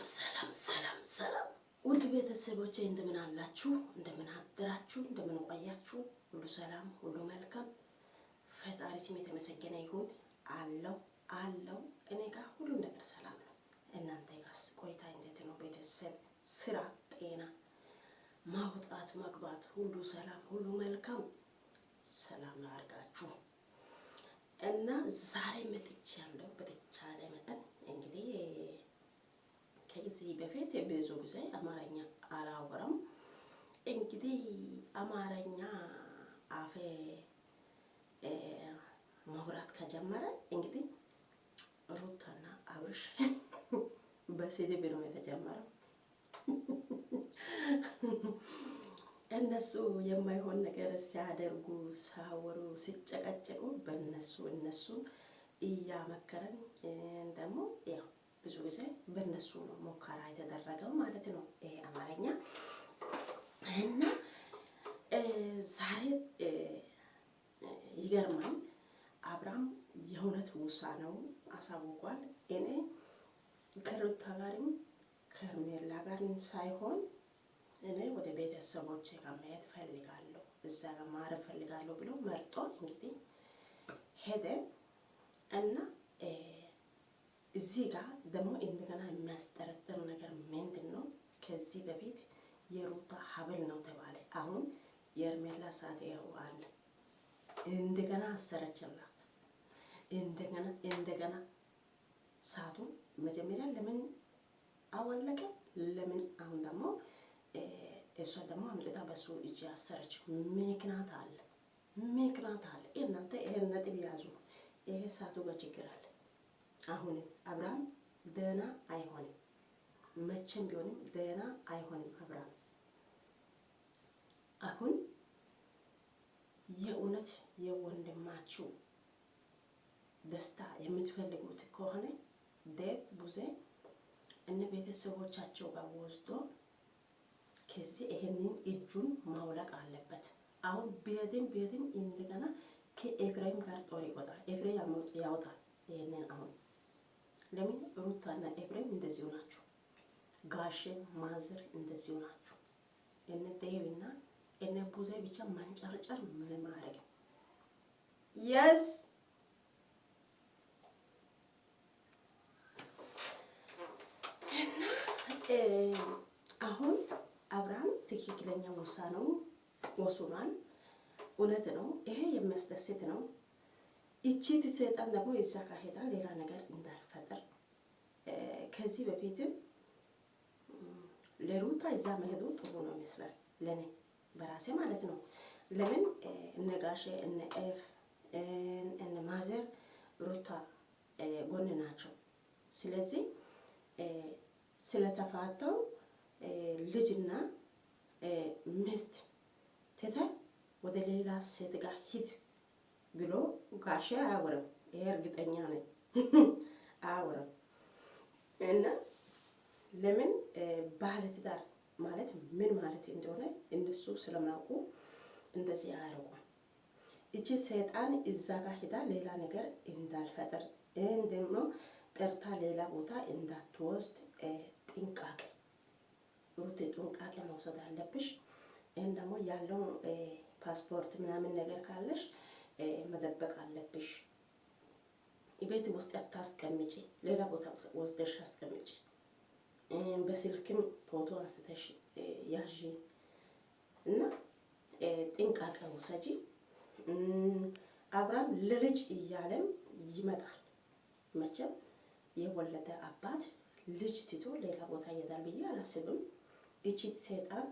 ሰላም ውድ ቤተሰቦቼ እንደምን አላችሁ? እንደምን አደራችሁ? እንደምን ቆያችሁ? ሁሉ ሰላም፣ ሁሉ መልካም። ፈጣሪ ስም የተመሰገነ ይሁን። አለው እኔ ጋር ሁሉ ነገር ሰላም ነው። እናንተ ጋርስ ቆይታ እንዴት ነው? ቤተሰብ፣ ስራ፣ ጤና፣ ማውጣት መግባት ሁሉ ሰላም፣ ሁሉ መልካም። ሰላም ያርጋችሁ እና ዛሬ መጥቻለሁ። በተቻለ መጠን እንግዲህ ከዚህ በፊት ብዙ ጊዜ አማርኛ አላወራም። እንግዲህ አማርኛ አፌ ማውራት ከጀመረ እንግዲህ ሩታና አብርሽ በስድብ ነው የተጀመረው። እነሱ የማይሆን ነገር ሲያደርጉ ሳወሩ ሲጨቀጨቁ እነሱ እያመከረን ደግሞ ያው ብዙ ጊዜ በእነሱ ነው ሙከራ የተደረገው ማለት ነው ይሄ አማርኛ። እና ዛሬ ይገርማል። አብርሃም የእውነት ውሳኔው አሳውቋል። እኔ ከሩታ ጋርም ከሜላ ጋርም ሳይሆን እኔ ወደ ቤተሰቦቼ ጋር መሄድ ፈልጋለሁ፣ እዛ ጋር ማረፍ ፈልጋለሁ ብሎ መርጦ እንግዲህ ሄደ እና እዚህ ጋር ደግሞ እንደገና የሚያስጠረጥር ነገር ምንድን ነው? ከዚህ በፊት የሩታ ሀብል ነው ተባለ። አሁን የሄርሜላ ሰዓት ይኸው አለ። እንደገና አሰረችላት። እንደገና ሰዓቱ መጀመሪያ ለምን አወለቀ? ለምን አሁን ደግሞ እሷ ደግሞ አምጥታ በሱ እጅ አሰረች? ምክንያት አለ። እናንተ ይሄን ነጥብ ያዙ። ይሄ ሰዓቱ ጋር ችግር አለ። አሁንም አብርሃም ደህና አይሆንም። መቼም ቢሆንም ደህና አይሆንም አብርሃም። አሁን የእውነት የወንድማችሁ ደስታ የምትፈልጉት ከሆነ ዴቭ ቡዜ እነ ቤተሰቦቻቸው ጋር ወስዶ ከዚህ ይሄንን እጁን ማውለቅ አለበት። አሁን ቢሄድም እንደገና ከኤፍሬም ጋር ጦር ይወጣል። ኤፍሬም ያወጣል ይሄንን አሁን ለምን ሩታና ኤፍሬም እንደዚሁ ናቸው። ጋሼ ማዘር እንደዚሁ ናቸው። እነ ዴቭና እነ ቡዜ ብቻ ማንጨርጨር ምን ማድረግ የስ እና አሁን አብርሃም ትክክለኛ ውሳኔው ወስኗል። እውነት ነው። ይሄ የሚያስደስት ነው። እቺ ሰይጣን ደግሞ እዛ ካሄዳ ሌላ ነገር እንዳልፈጠር ከዚህ በፊትም ለሩታ እዛ መሄዱ ጥሩ ነው ይመስላል፣ ለኔ በራሴ ማለት ነው። ለምን እነጋሼ እነ ኤፍ እነ ማዘር ሩታ ጎን ናቸው። ስለዚህ ስለተፋተው ልጅና ሚስት ትተ ወደ ሌላ ሴት ጋር ሂድ ብሎ ጋሼ አያወራም። ይሄ እርግጠኛ ነኝ አያወራም። እና ለምን ባለ ትዳር ማለት ምን ማለት እንደሆነ እነሱ ስለማውቁ እንደዚህ አያረጉም። እቺ ሰይጣን እዛ ጋር ሄዳ ሌላ ነገር እንዳልፈጠር ደግሞ ጠርታ ሌላ ቦታ እንዳትወስድ ጥንቃቄ መውሰድ አለብሽ። ይህን ደግሞ ያለው ፓስፖርት ምናምን ነገር ካለሽ መደበቅ አለብሽ። ቤት ውስጥ አታስቀምጪ፣ ሌላ ቦታ ወስደሽ አስቀምጪ። በስልክም ፎቶ አንስተሽ ያዢ እና ጥንቃቄ ውሰጂ። አብርሃም ለልጅ እያለም ይመጣል። መቼም የወለደ አባት ልጅ ትቶ ሌላ ቦታ ይሄዳል ብዬ አላስብም። እቺ ሰይጣን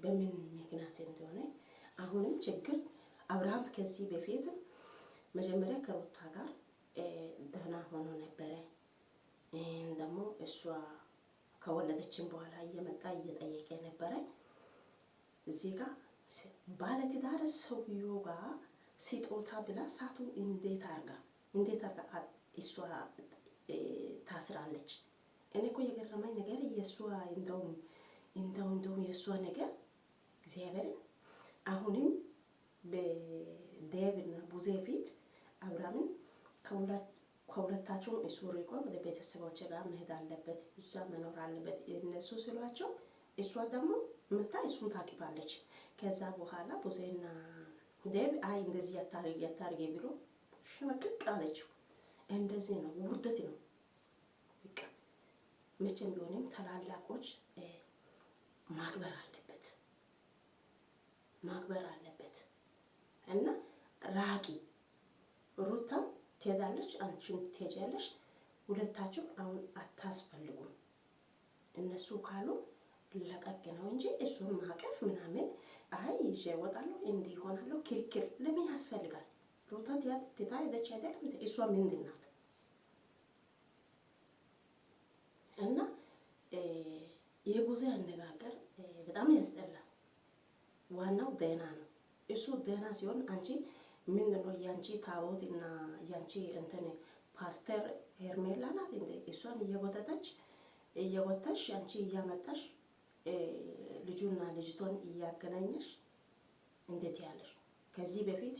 በምን ምክንያት እንደሆነ አሁንም ችግር አብርሃም ከዚህ በፊት መጀመሪያ ከሩታ ጋር ደህና ሆኖ ነበረ። ደግሞ እሷ ከወለደችን በኋላ እየመጣ እየጠየቀ ነበረ። እዚህ ጋር ባለትዳር ሰውዬው ጋር ስጦታ ብላ ሳቱ እንዴት አርጋ እሷ ታስራለች? እኔ እኮ የገረመኝ ነገር የእሷ እንደው የእሷ ነገር እግዚአብሔርን አሁንም በዴቭ እና ቡዜ ፊት አብርሃምን ከሁለታችሁም እሱ ርቆ ወደ ቤተሰቦች ጋር መሄድ አለበት፣ እዛ መኖር አለበት እነሱ ስሏቸው፣ እሷ ደግሞ መታ እሱን ታቅፋለች። ከዛ በኋላ ቡዜና ዴብ አይ እንደዚህ ያታርጌ ብሎ ሸመቅቅ አለችው። እንደዚህ ነው፣ ውርደት ነው። በቃ መቼም ቢሆንም ታላላቆች ማክበር አለበት፣ ማክበር አለበት። እና ራቂ ሩታም ትሄዳለች፣ አንቺም ትሄጃለሽ። ሁለታችሁ አሁን አታስፈልጉም። እነሱ ካሉ ለቀቅ ነው እንጂ እሱን ማቀፍ ምናምን አይ ይዤ እወጣለሁ እንዲህ ይሆናለሁ ክርክር ለምን ያስፈልጋል? ሩታ ትታ ሄደች አይደል? እሷ ምንድን ናት? እና የቡዜ አነጋገር በጣም ያስጠላል። ዋናው ደህና ነው። እሱ ደህና ሲሆን አንቺ ምንድን ነው ያንቺ ታቦት እና ያንቺ እንትን ፓስተር ሄርሜላ ናት እንዴ? እሷን እየጎተሽ አንቺ እያመጣሽ ልጁና ልጅቷን እያገናኘሽ እንዴት ያለሽ? ከዚህ በፊት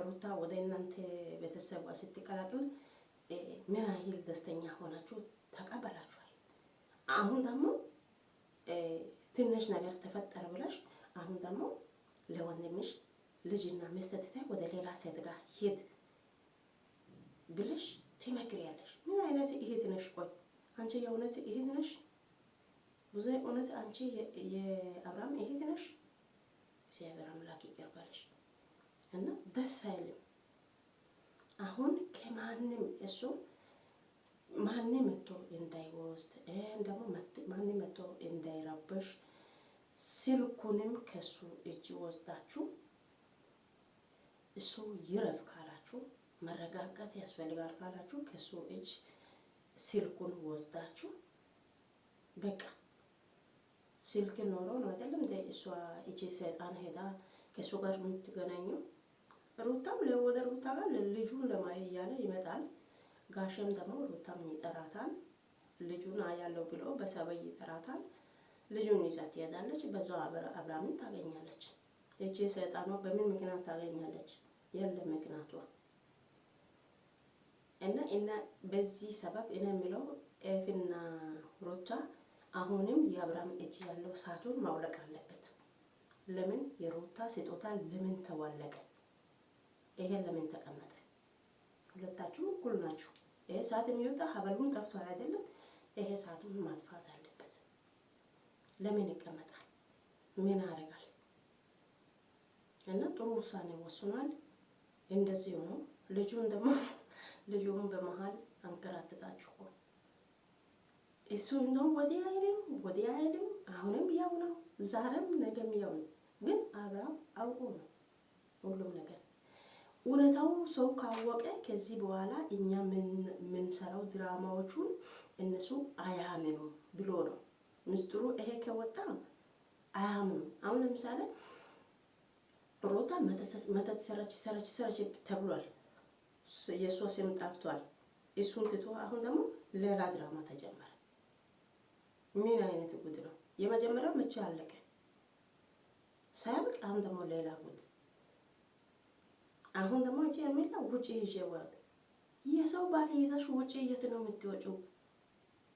ሩታ ወደ እናንተ ቤተሰብ ስትቀላቅል ምን ያህል ደስተኛ ሆናችሁ ተቀበላችኋል። አሁን ደግሞ ትንሽ ነገር ተፈጠረ ብለሽ አሁን ደግሞ ለወንድምሽ ልጅና ሚስት ትተሽ ወደ ሌላ ሴት ጋር ሂድ ብለሽ ትመክሪያለሽ። ምን አይነት እህት ነሽ? ቆይ አንቺ የእውነት እህት ነሽ? ብዙ እውነት አንቺ የአብርሃም እህት ነሽ? እግዚአብሔር አምላክ ይቀበልሽ እና ደስ አይልም። አሁን ከማንም እሱ ማንም መጥቶ እንዳይወስድ ደግሞ ማንም መጥቶ እንዳይረብሽ ስልኩንም ከሱ እጅ ወስዳችሁ እሱ ይረፍ ካላችሁ መረጋጋት ያስፈልጋል ካላችሁ ከሱ እጅ ስልኩን ወስዳችሁ በቃ ስልክ ኖሮ ነው አይደለም እንደ እሷ እቺ ሰይጣን ሄዳ ከሱ ጋር የምትገናኙ። ሩታም ወደ ሩታ ጋር ልጁን ለማየት እያለ ይመጣል። ጋሸም ደግሞ ሩታም ይጠራታል። ልጁን አያለው ብሎ በሰበይ ይጠራታል። ልጁን ይዛ ትሄዳለች። በዛው አብርሃምን ታገኛለች። እቺ ሰይጣኗ በምን ምክንያት ታገኛለች? የለም ምክንያቷ እና በዚህ ሰበብ እኔ የምለው ኤፍና ሩታ አሁንም የአብርሃም እጅ ያለው ሳቱን ማውለቅ አለበት። ለምን የሩታ ስጦታ ለምን ተዋለቀ? ይሄ ለምን ተቀመጠ? ሁለታችሁ እኩል ናችሁ። ይሄ ሰዓት የሚወጣ ሀበሉን ጠፍቷል አይደለም? ይሄ ሰዓቱን ማጥፋት አለበት። ለምን ይቀመጣል? ምን ያደርጋል? እና ጥሩ ውሳኔ ወስኗል። እንደዚህ ሆኖ ልጁን በመሃል አንከራትታችሁ እሱ እንደውም ወዲያ አይልም። አሁንም ያው ነው፣ ዛሬም ነገም ያው ነው። ግን አብርሃም አውቆ ነው ሁሉም ነገር። እውነታው ሰው ካወቀ ከዚህ በኋላ እኛ የምንሰራው ድራማዎቹን እነሱ አያምኑ ብሎ ነው ምስጢሩ። ይሄ ከወጣ አያምኑ። አሁን ለምሳሌ ሩታ መተት ሰረች ተብሏል። የእሷ ስም ጠፍቷል። እሱን ትቶ አሁን ደግሞ ሌላ ድራማ ተጀመረ። ምን አይነት ጉድ ነው? የመጀመሪያው መቼ አለቀ ሳያልቅ አሁን ደግሞ ሌላ ጉድ። አሁን ደግሞ እቺ የሚለው ውጪ ይዤዋል። የሰው ባል ይዘሽ ውጪ የት ነው የምትወጪው?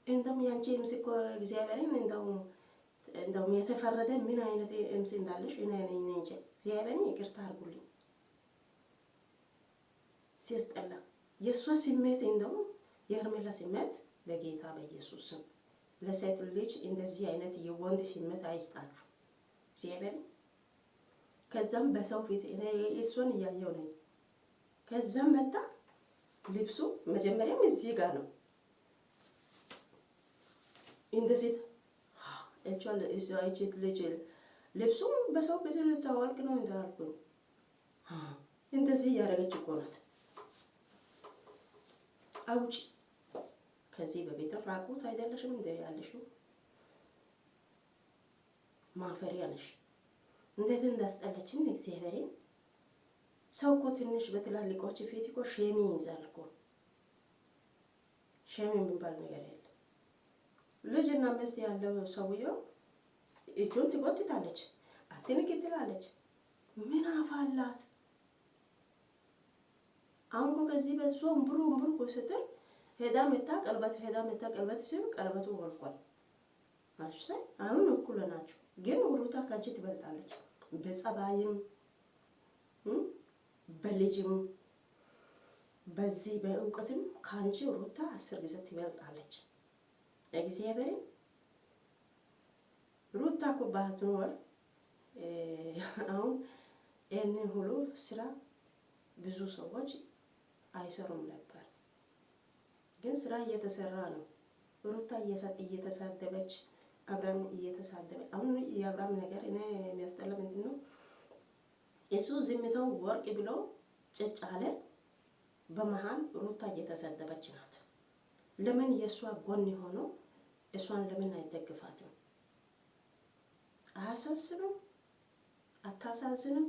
እንደውም ያንቺ እምስ እኮ እግዚአብሔርን እንደውም የተፈረደ ምን አይነት እምስ እንዳለሽ እኔ እንጂ እግዚአብሔርን ይቅርታ አድርጉልኝ። ሲያስጠላ የእሷ ስሜት እንደውም የሄርሜላ ስሜት በጌታ በኢየሱስ ስም ለሴት ልጅ እንደዚህ አይነት የወንድ ስሜት አይስጣችሁ እግዚአብሔር። ከዛም በሰው ፊት እኔ እሷን እያየው ነኝ። ከዛም መጣ ልብሱ መጀመሪያም እዚህ ጋር ነው እንደዚህ እቺ ልጅ ልብሱ በሰው ፊት ልታወልቅ ነው እንዳልኩኝ እንደዚህ እያደረገች እኮ ናት። አውጪ ከዚህ በቤት ራቁት አይደለሽም እንደ ያለሽው ማፈሪያ ነሽ። እንዴት እንዳስጠለችን እግዚአብሔርን። ሰው እኮ ትንሽ በትላልቆች ፊት እኮ ሼም ይይዛል እኮ። ሼም የሚባል ነገር የለም። ልጅና ሚስት ያለው ሰውየው እጁን ትጎትታለች፣ አትንኪ ትላለች። ምን አፋላት? አሁን እኮ ከዚህ በሷም ብሩ ስትል ሄዳ መታ ቀለበት ሲል ቀለበቱ ወልቋል። አሽሰ አሁን እኩል ናቸው። ግን ሩታ ካንቺ ትበልጣለች በጸባይም በልጅም በዚህ በእውቀትም ካንቺ ሩታ 10 ጊዜ ትበልጣለች። እግዚአብሔር ሩታ እኮ ባትኖር አሁን ይህንን ሁሉ ስራ ብዙ ሰዎች አይሰሩም ነበር። ግን ስራ እየተሰራ ነው። ሩታ እየተሳደበች አብራም እየተሳደበ አሁን የአብራም ነገር እኔ የሚያስጠላ ምንድን ነው? እሱ ዝምታው ወርቅ ብሎ ጭጭ አለ። በመሃል ሩታ እየተሳደበች ናት። ለምን የእሷ ጎን ሆኖ እሷን ለምን አይደግፋትም? አያሳስብም? አታሳዝንም?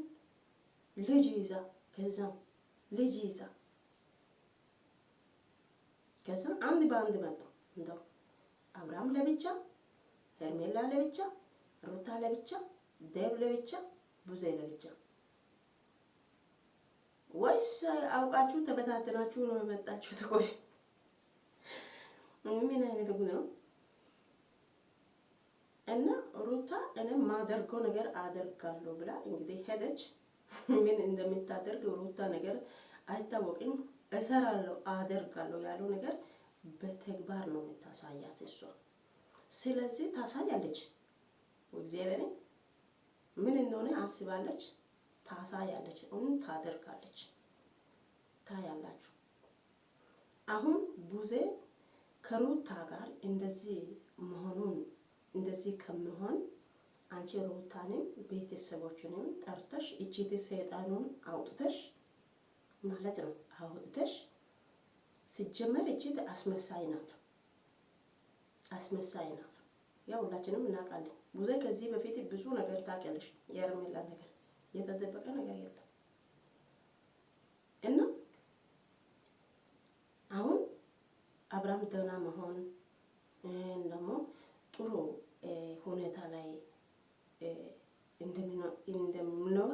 ልጅ ይዛ ከዛም ልጅ ይዛ ከዛም አንድ በአንድ መጡ። እንደው አብርሃም ለብቻ፣ ሄርሜላ ለብቻ፣ ሩታ ለብቻ፣ ዴብ ለብቻ፣ ቡዜ ለብቻ። ወይስ አውቃችሁ ተበታተናችሁ ነው የመጣችሁት? ቆይ ምን አይነት ጉድ ነው? እና ሩታ እኔ ማደርገው ነገር አደርጋለሁ ብላ እንግዲህ ሄደች። ምን እንደምታደርግ ሩታ ነገር አይታወቅም። እሰራለሁ አደርጋለሁ ያለው ነገር በተግባር ነው የምታሳያት እሷ። ስለዚህ ታሳያለች። እግዚአብሔር ምን እንደሆነ አስባለች፣ ታሳያለች፣ ታደርጋለች። ታያላችሁ። አሁን ቡዜ ከሩታ ጋር እንደዚህ መሆኑን እንደዚህ ከመሆን አንቺ ሩታንም ቤተሰቦችንም ጠርተሽ እቺት ሰይጣኑን አውጥተሽ ማለት ነው አውጥተሽ ሲጀመር እቺት አስመሳይ ናት፣ አስመሳይ ናት። ያው ሁላችንም እናውቃለን። ቡዜ ከዚህ በፊት ብዙ ነገር ታውቂያለሽ። የሄርሜላ ነገር የተደበቀ ነገር የለም። እና አሁን አብርሃም ደህና መሆን ደግሞ ጥሩ ሁኔታ ላይ እንደምኖር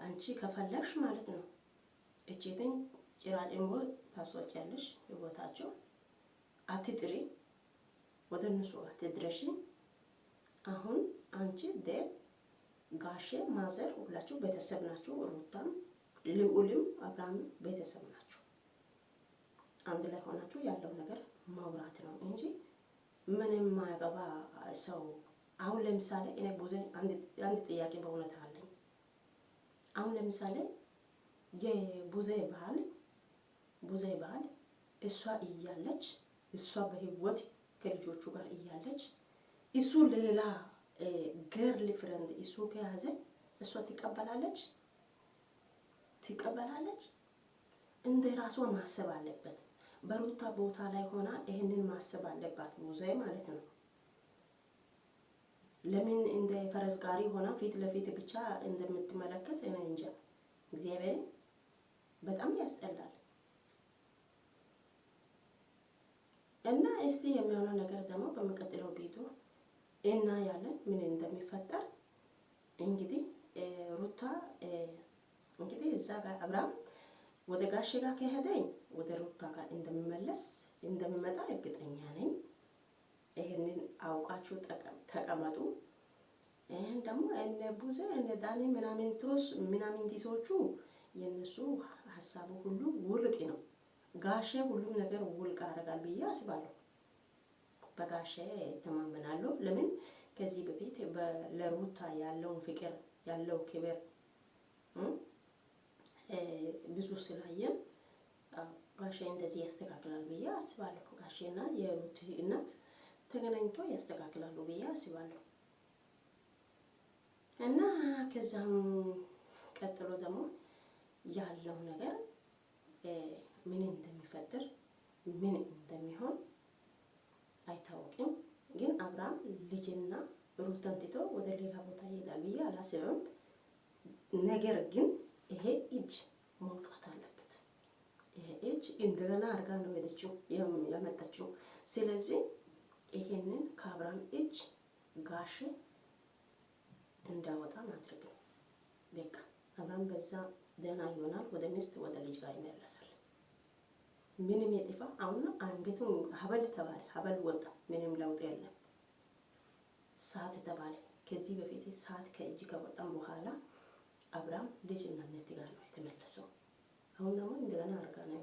አንቺ ከፈለሽ ማለት ነው እቺትን ጭራጭንቦ ታስወጫለሽ። ህይወታቸው አትጥሪ፣ ወደ እነሱ አትድረሺ። አሁን አንቺ ዴብ ጋሼ ማዘር ሁላችሁ ቤተሰብ ናችሁ። ሩታም ልዑልም አብርሃም ቤተሰብ ናችሁ። አንድ ላይ ሆናችሁ ያለው ነገር ማውራት ነው እንጂ ምንም ማያገባ ሰው። አሁን ለምሳሌ እኔ ቡዜ አንድ ጥያቄ በእውነት አለኝ። አሁን ለምሳሌ የቡዜ ባህል እሷ እያለች እሷ በህይወት ከልጆቹ ጋር እያለች እሱ ሌላ ገርል ፍሬንድ እሱ ከያዘ እሷ ትቀበላለች? እንደ ራሷ ማሰብ አለበት። በሩታ ቦታ ላይ ሆና ይሄንን ማሰብ አለባት ቡዜ ማለት ነው። ለምን እንደ ፈረስ ጋሪ ሆና ፊት ለፊት ብቻ እንደምትመለከት እኔ እንጃ። እግዚአብሔር በጣም ያስጠላል። እና እስቲ የሚሆነው ነገር ደግሞ በሚቀጥለው ቪዲዮ እና ያለን ምን እንደሚፈጠር እንግዲህ ሩታ እንግዲህ እዛ ጋር አብርሃም ወደ ጋሼ ጋር ከሄደኝ ወደ ሩታ ጋር እንደሚመጣ እርግጠኛ ነኝ። ይሄንን አውቃችሁ ተቀመጡ። ይሄን ደግሞ እነ ቡዜ እነ ዳኒ ምናምንቲሶቹ የነሱ ሀሳቡ ሁሉ ውልቅ ነው። ጋሼ ሁሉም ነገር ውልቅ አደርጋል ብዬ አስባለሁ። በጋሼ ተማመናለሁ። ለምን ከዚህ በፊት ለሩታ ያለውን ፍቅር ያለው ክብር ብዙ ስላየን ጋሼ እንደዚህ ያስተካክላል ብዬ አስባለሁ። ጋሼና የሩት እናት ተገናኝቶ ያስተካክላሉ ብዬ አስባለሁ። እና ከዛም ቀጥሎ ደግሞ ያለው ነገር ምን እንደሚፈጠር ምን እንደሚሆን አይታወቅም። ግን አብርሃም ልጅና ሩታን ትቶ ወደ ሌላ ቦታ ይሄዳል ብዬ አላስብም። ነገር ግን ይሄ እጅ መውጣት አለበት። ይሄ እጅ እንደገና አድርጋ ነው ያመጣችው። ስለዚህ ይሄንን ከአብርሃም እጅ ጋሼ እንዳወጣ ማድረግ ነው። በቃ አብርሃም በዛ ደህና ይሆናል። ወደ ሚስት ወደ ልጅ ጋር ይመለሳል። ምንም የጥፋ አሁን አንገቱን ሀበል ተባለ፣ ሀበል ወጣ፣ ምንም ለውጥ የለም። ሰዓት ተባለ። ከዚህ በፊት ሰዓት ከእጅ ከወጣም በኋላ አብርሃም ልጅና ሚስት ጋር ነው የተመለሰው። አሁን ደግሞ እንደገና አርጋ ነው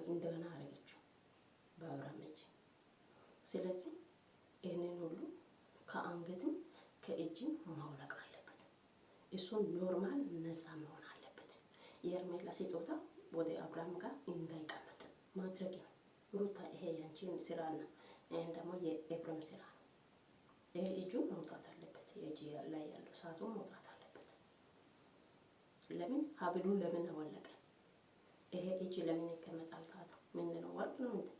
እንደገና አረገችው በአብርሃም እጅ። ስለዚህ ይህንን ሁሉ ከአንገትም ከእጅም ማውለቅ አለበት። እሱን ኖርማል ነፃ መሆን አለበት። የሄርሜላ ስጦታ ወደ አብርሃም ጋር እንዳይቀመጥ ማድረግ ነው። ሩታ ይሄ ያንቺን ስራ ነው፣ ይሄን ደግሞ የኤፍሬም ስራ ነው። ይሄ እጁን መውጣት አለበት። የእጅ ላይ ያለው ሰዓቱን መውጣት አለበት። ለምን ሀብሉን ለምን አወለቀ? ይሄ እጅ ለምን ይቀመጣል? ታታ ምን ነው? ወርቅ ነው እንዴ?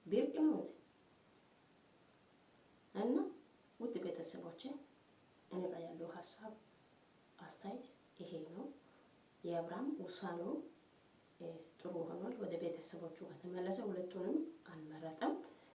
ብርቅ ነው እንዴ? እና ውድ ቤተሰቦቼ እኔ ጋር ያለው ሀሳብ አስተያየት ይሄ ነው። የአብርሃም ውሳኔው ጥሩ ሆኗል። ወደ ቤተሰቦቹ ከተመለሰ ሁለቱንም